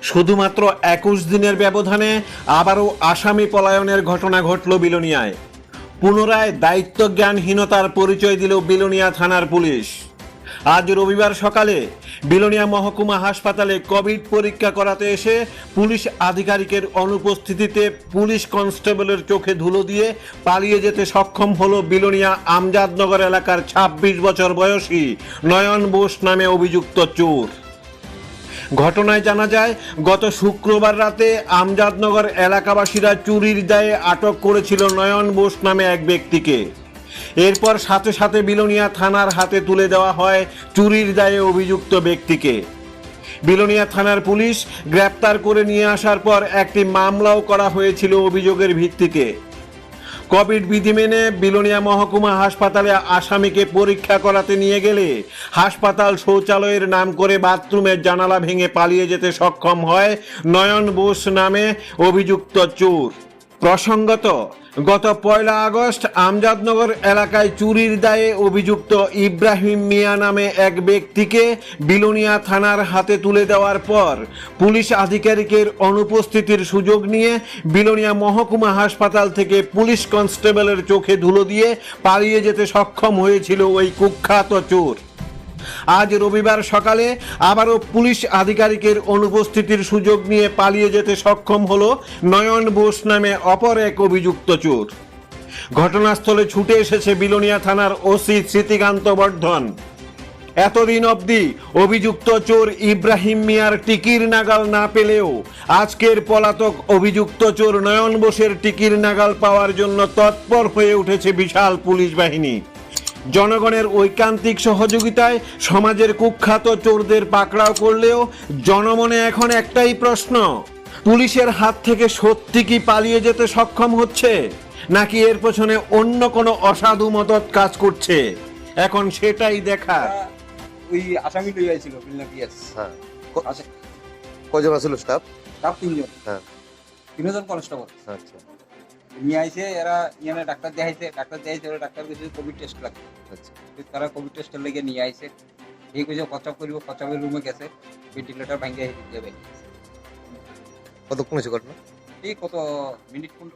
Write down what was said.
শুধুমাত্র ২১ দিনের ব্যবধানে আবারও আসামি পলায়নের ঘটনা ঘটল বিলোনিয়ায়। পুনরায় দায়িত্বজ্ঞানহীনতার পরিচয় দিল বিলোনিয়া থানার পুলিশ। আজ রবিবার সকালে বিলোনিয়া মহকুমা হাসপাতালে কোভিড পরীক্ষা করাতে এসে পুলিশ আধিকারিকের অনুপস্থিতিতে পুলিশ কনস্টেবলের চোখে ধুলো দিয়ে পালিয়ে যেতে সক্ষম হলো বিলোনিয়া আমজাদনগর এলাকার ২৬ বছর বয়সী নয়ন বোস নামে অভিযুক্ত চোর। ঘটনায় জানা যায়, গত শুক্রবার রাতে আমজাদনগর এলাকাবাসীরা চুরির দায়ে আটক করেছিল নয়ন বোস নামে এক ব্যক্তিকে। এরপর সাথে সাথে বিলোনিয়া থানার হাতে তুলে দেওয়া হয় চুরির দায়ে অভিযুক্ত ব্যক্তিকে। বিলোনিয়া থানার পুলিশ গ্রেপ্তার করে নিয়ে আসার পর একটি মামলাও করা হয়েছিল অভিযোগের ভিত্তিতে। কোভিড বিধি মেনে বিলোনিয়া মহকুমা হাসপাতালে আসামিকে পরীক্ষা করাতে নিয়ে গেলে হাসপাতাল শৌচালয়ের নাম করে বাথরুমের জানালা ভেঙে পালিয়ে যেতে সক্ষম হয় নয়ন বোস নামে অভিযুক্ত চোর। প্রসঙ্গত, গত ১ আগস্ট আমজাদনগর এলাকায় চুরির দায়ে অভিযুক্ত ইব্রাহিম মিয়া নামে এক ব্যক্তিকে বিলোনিয়া থানার হাতে তুলে দেওয়ার পর পুলিশ আধিকারিকের অনুপস্থিতির সুযোগ নিয়ে বিলোনিয়া মহকুমা হাসপাতাল থেকে পুলিশ কনস্টেবলের চোখে ধুলো দিয়ে পালিয়ে যেতে সক্ষম হয়েছিল ওই কুখ্যাত চোর। আজ রবিবার সকালে আবারও পুলিশ আধিকারিকের অনুপস্থিতির সুযোগ নিয়ে পালিয়ে যেতে সক্ষম হলো নয়ন বোস নামে অপর এক অভিযুক্ত চোর। ঘটনাস্থলে ছুটে এসেছে বিলোনিয়া থানার ওসি স্মৃতিকান্ত বর্ধন। এতদিন অবধি অভিযুক্ত চোর ইব্রাহিম মিয়ার টিকির নাগাল না পেলেও আজকের পলাতক অভিযুক্ত চোর নয়ন বোসের টিকির নাগাল পাওয়ার জন্য তৎপর হয়ে উঠেছে বিশাল পুলিশ বাহিনী। জনগণের ঐকান্তিক সহযোগিতায় সমাজের কুখ্যাত চোরদের পাকড়াও করলেও জনমনে এখন একটাই প্রশ্ন, পুলিশের হাত থেকে সত্যি কি পালিয়ে যেতে সক্ষম হচ্ছে, নাকি এর পেছনে অন্য কোনো অসাধু মদত কাজ করছে? এখন সেটাই দেখার। ওই আসামি লই আইছিল বিলনা পিএস। হ্যাঁ, আচ্ছা, কয়জন আছিল স্টাফ? স্টাফ ৩ জন। হ্যাঁ, ৩ জন কনস্টেবল আচ্ছা নিয়ে আইছে। এরা ইয়ানে ডাক্তার দেখাইছে, ওরা ডাক্তার কইছে কোভিড টেস্ট লাগবে। আচ্ছা। তারা কোভিড টেস্টের লেগে নিয়ে আইছে। এই কইছে কচাপ করিব, কচাপের রুমে গেছে, ভেন্টিলেটর ভাঙিয়ে দিয়ে বেরিয়ে গেছে। কতক্ষণ হয়েছে ঘটনা? এই কত মিনিট ১৫